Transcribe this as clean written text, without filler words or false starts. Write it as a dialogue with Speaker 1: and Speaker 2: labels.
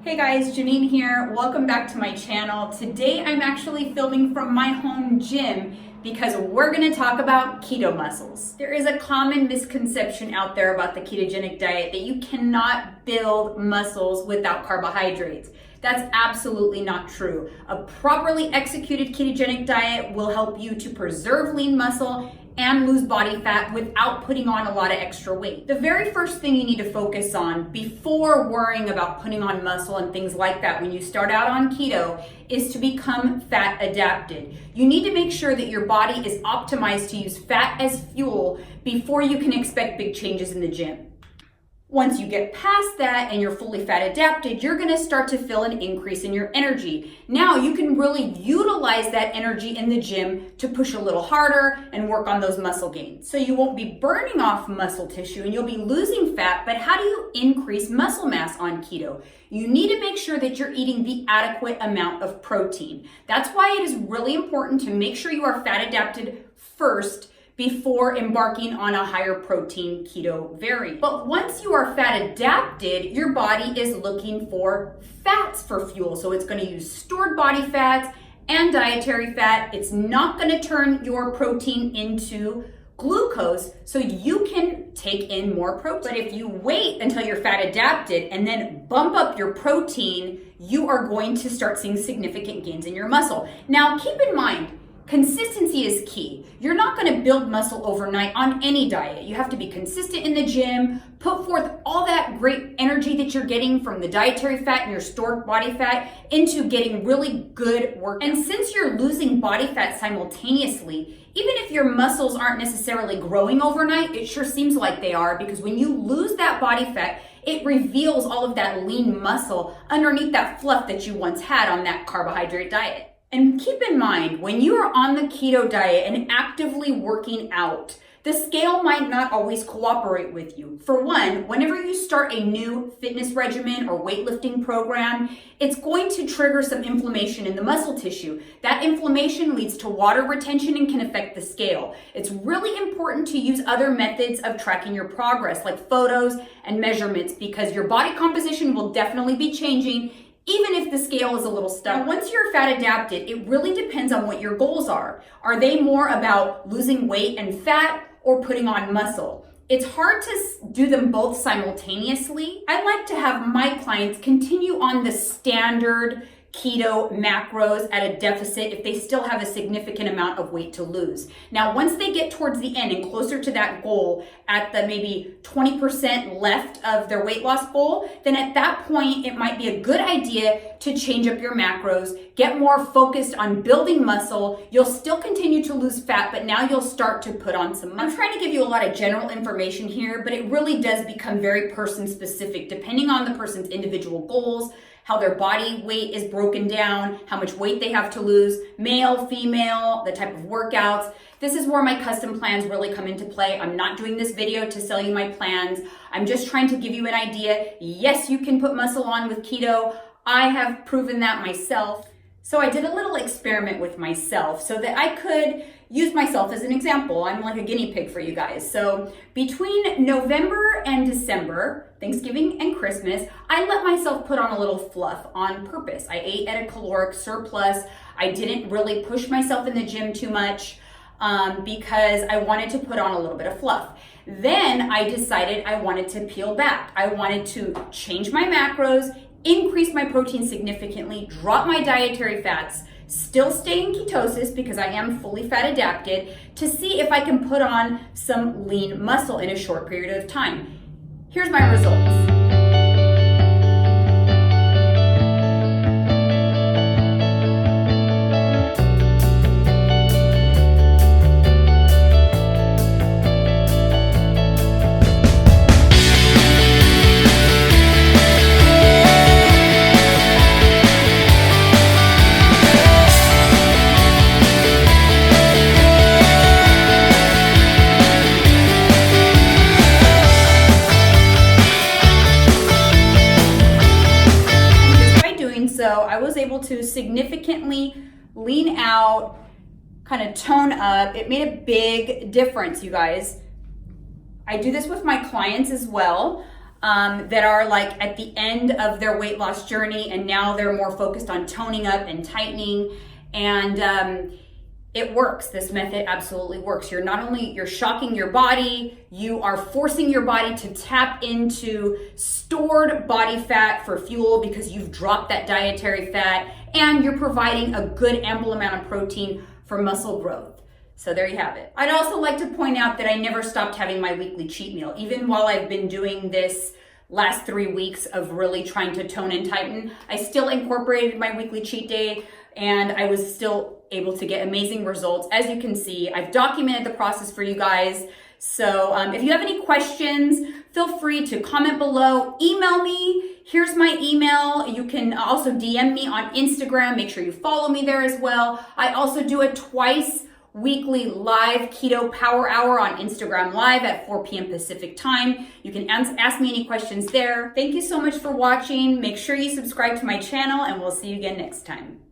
Speaker 1: Hey guys, Janine here. Welcome back to my channel. Today I'm actually filming from my home gym because we're going to talk about keto muscles. There is a common misconception out there about the ketogenic diet that you cannot build muscles without carbohydrates. That's absolutely not true. A properly executed ketogenic diet will help you to preserve lean muscle and lose body fat without putting on a lot of extra weight. The very first thing you need to focus on before worrying about putting on muscle and things like that when you start out on keto is to become fat adapted. You need to make sure that your body is optimized to use fat as fuel before you can expect big changes in the gym. Once you get past that and you're fully fat adapted, you're gonna start to feel an increase in your energy. Now you can really utilize that energy in the gym to push a little harder and work on those muscle gains. So you won't be burning off muscle tissue and you'll be losing fat, but how do you increase muscle mass on keto? You need to make sure that you're eating the adequate amount of protein. That's why it is really important to make sure you are fat adapted first before embarking on a higher protein keto variant. But once you are fat adapted, your body is looking for fats for fuel. So it's gonna use stored body fats and dietary fat. It's not gonna turn your protein into glucose so you can take in more protein. But if you wait until you're fat adapted and then bump up your protein, you are going to start seeing significant gains in your muscle. Now keep in mind, consistency is key. You're not going to build muscle overnight on any diet. You have to be consistent in the gym, put forth all that great energy that you're getting from the dietary fat and your stored body fat into getting really good work. And since you're losing body fat simultaneously, even if your muscles aren't necessarily growing overnight, it sure seems like they are, because when you lose that body fat, it reveals all of that lean muscle underneath that fluff that you once had on that carbohydrate diet. And keep in mind, when you are on the keto diet and actively working out, the scale might not always cooperate with you. For one, whenever you start a new fitness regimen or weightlifting program, it's going to trigger some inflammation in the muscle tissue. That inflammation leads to water retention and can affect the scale. It's really important to use other methods of tracking your progress, like photos and measurements, because your body composition will definitely be changing even if the scale is a little stuck. Now, once you're fat adapted, it really depends on what your goals are. Are they more about losing weight and fat or putting on muscle? It's hard to do them both simultaneously. I like to have my clients continue on the standard keto macros at a deficit if they still have a significant amount of weight to lose. Now, once they get towards the end and closer to that goal at the maybe 20% left of their weight loss goal, then at that point, it might be a good idea to change up your macros, get more focused on building muscle. You'll still continue to lose fat, but now you'll start to put on some muscle. I'm trying to give you a lot of general information here, but it really does become very person specific depending on the person's individual goals, how their body weight is broken down, how much weight they have to lose, male, female, the type of workouts. This is where my custom plans really come into play. I'm not doing this video to sell you my plans. I'm just trying to give you an idea. Yes, you can put muscle on with keto. I have proven that myself. So I did a little experiment with myself so that I could use myself as an example. I'm like a guinea pig for you guys. So between November and December, Thanksgiving and Christmas, I let myself put on a little fluff on purpose. I ate at a caloric surplus. I didn't really push myself in the gym too much because I wanted to put on a little bit of fluff. Then I decided I wanted to peel back. I wanted to change my macros, increase my protein significantly, drop my dietary fats, still stay in ketosis because I am fully fat adapted, to see if I can put on some lean muscle in a short period of time. Here's my results. So I was able to significantly lean out, kind of tone up. It made a big difference, you guys. I do this with my clients as well. that are like at the end of their weight loss journey, and now they're more focused on toning up and tightening. And it works. This method absolutely works. You're shocking your body, you are forcing your body to tap into stored body fat for fuel because you've dropped that dietary fat, and you're providing a good ample amount of protein for muscle growth. So there you have it. I'd also like to point out that I never stopped having my weekly cheat meal. Even while I've been doing this last 3 weeks of really trying to tone and tighten, I still incorporated my weekly cheat day, and I was still able to get amazing results. As you can see, I've documented the process for you guys. So if you have any questions, feel free to comment below, email me. Here's my email. You can also DM me on Instagram. Make sure you follow me there as well. I also do a twice weekly live keto power hour on Instagram Live at 4 p.m. Pacific time. You can ask me any questions there. Thank you so much for watching. Make sure you subscribe to my channel, and we'll see you again next time.